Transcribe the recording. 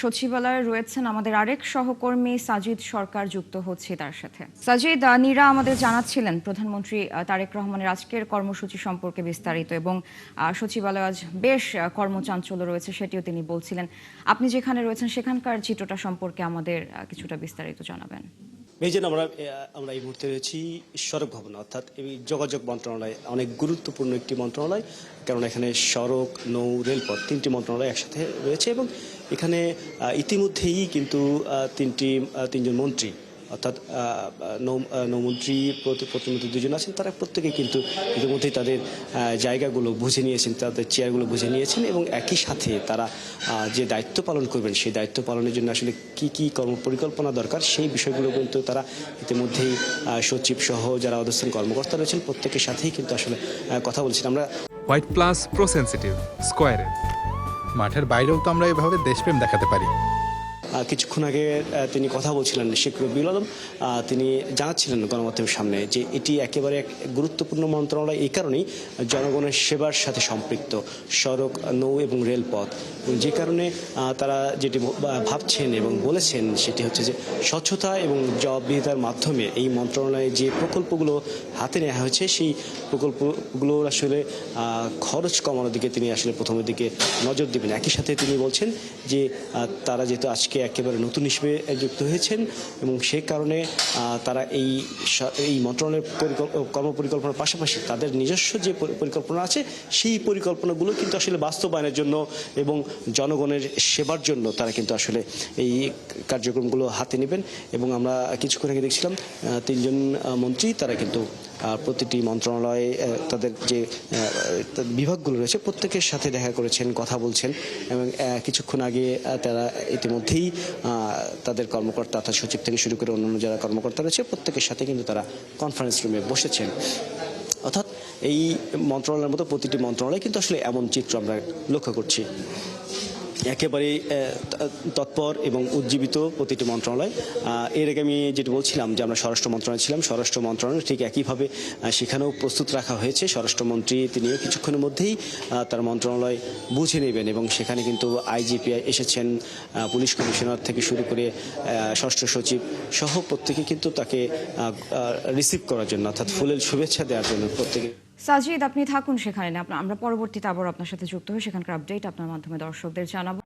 সচিবালয়ে রয়েছেন আমাদের আরেক সহকর্মী সাজিদ সরকার, যুক্ত হচ্ছে তার সাথে। সাজিদ, নীরা আমাদের জানাচ্ছিলেন প্রধানমন্ত্রী তারেক রহমানের আজকের কর্মসূচি সম্পর্কে বিস্তারিত, এবং সচিবালয়ে আজ বেশ কর্মচাঞ্চল্য রয়েছে সেটিও তিনি বলছিলেন। আপনি যেখানে রয়েছেন সেখানকার চিত্রটা সম্পর্কে আমাদের কিছুটা বিস্তারিত জানাবেন। মেজন আমরা এই মুহূর্তে রয়েছি সড়ক ভবন, অর্থাৎ এই যোগাযোগ মন্ত্রণালয় অনেক গুরুত্বপূর্ণ একটি মন্ত্রণালয়, কারণ এখানে সড়ক, নৌ, রেলপথ তিনটি মন্ত্রণালয় একসাথে রয়েছে এবং এখানে ইতিমধ্যেই কিন্তু তিনজন মন্ত্রী, অর্থাৎ নৌমন্ত্রী, প্রতিমন্ত্রী দুজন আছেন, তারা প্রত্যেকেই কিন্তু ইতিমধ্যেই তাদের জায়গাগুলো বুঝে নিয়েছেন, তাদের চেয়ারগুলো বুঝে নিয়েছেন এবং একই সাথে তারা যে দায়িত্ব পালন করবেন সেই দায়িত্ব পালনের জন্য আসলে কি কর্মপরিকল্পনা দরকার সেই বিষয়গুলো কিন্তু তারা ইতিমধ্যেই সচিব সহ যারা অধস্তন কর্মকর্তা রয়েছেন প্রত্যেকের সাথেই কিন্তু আসলে কথা বলছেন। আমরা হোয়াইট প্লাস প্রো সেনসিটিভ স্কয়ারে মাঠের বাইরেও তো আমরা এভাবে দেশপ্রেম দেখাতে পারি। কিছুক্ষণ আগে তিনি কথা বলছিলেন, শেখ রবিউল আলম, তিনি জানাচ্ছিলেন গণমাধ্যমের সামনে যে এটি একেবারে এক গুরুত্বপূর্ণ মন্ত্রণালয়, এই কারণেই জনগণের সেবার সাথে সম্পৃক্ত সড়ক, নৌ এবং রেলপথ, যে কারণে তারা যেটি ভাবছেন এবং বলেছেন সেটি হচ্ছে যে স্বচ্ছতা এবং জবাবদিহিতার মাধ্যমে এই মন্ত্রণালয়ে যে প্রকল্পগুলো হাতে নেওয়া হয়েছে সেই প্রকল্পগুলোর আসলে খরচ কমানোর দিকে তিনি আসলে প্রথমের দিকে নজর দেবেন। একই সাথে তিনি বলছেন যে তারা যেহেতু আজকে একেবারে নতুন হিসেবে যুক্ত হয়েছেন এবং সেই কারণে তারা এই মন্ত্রণালয়ের কর্মপরিকল্পনার পাশাপাশি তাদের নিজস্ব যে পরিকল্পনা আছে সেই পরিকল্পনাগুলো কিন্তু আসলে বাস্তবায়নের জন্য এবং জনগণের সেবার জন্য তারা কিন্তু আসলে এই কার্যক্রমগুলো হাতে নেবেন। এবং আমরা কিছুক্ষণ আগে দেখছিলাম তিনজন মন্ত্রী তারা কিন্তু প্রতিটি মন্ত্রণালয়ে তাদের যে বিভাগগুলো রয়েছে প্রত্যেকের সাথে দেখা করেছেন, কথা বলছেন এবং কিছুক্ষণ আগে তারা ইতিমধ্যেই তাদের কর্মকর্তা অর্থাৎ সচিব থেকে শুরু করে অন্যান্য যারা কর্মকর্তা রয়েছে প্রত্যেকের সাথে কিন্তু তারা কনফারেন্স রুমে বসেছেন। অর্থাৎ এই মন্ত্রণালয়ের মতো প্রতিটি মন্ত্রণালয় কিন্তু আসলে এমন চিত্র আমরা লক্ষ্য করছি, একেবারেই তৎপর এবং উজ্জীবিত প্রতিটি মন্ত্রণালয়। এর আগে আমি যেটি বলছিলাম যে আমরা স্বরাষ্ট্র মন্ত্রণালয় ছিলাম, স্বরাষ্ট্র মন্ত্রণালয় ঠিক একইভাবে সেখানেও প্রস্তুত রাখা হয়েছে। স্বরাষ্ট্রমন্ত্রী তিনিও কিছুক্ষণের মধ্যেই তার মন্ত্রণালয় বুঝে নেবেন এবং সেখানে কিন্তু আইজিপি এসেছেন, পুলিশ কমিশনার থেকে শুরু করে ষষ্ঠ সচিব সহ প্রত্যেকে কিন্তু তাকে রিসিভ করার জন্য অর্থাৎ ফুলেল শুভেচ্ছা দেওয়ার জন্য প্রত্যেকে। সাজিদ, আপনি থাকুন সেখানে, আমরা পরবর্তীতে আবার আপনার সাথে যুক্ত হয়ে সেখানকার আপডেট আপনার মাধ্যমে দর্শকদের জানাবো।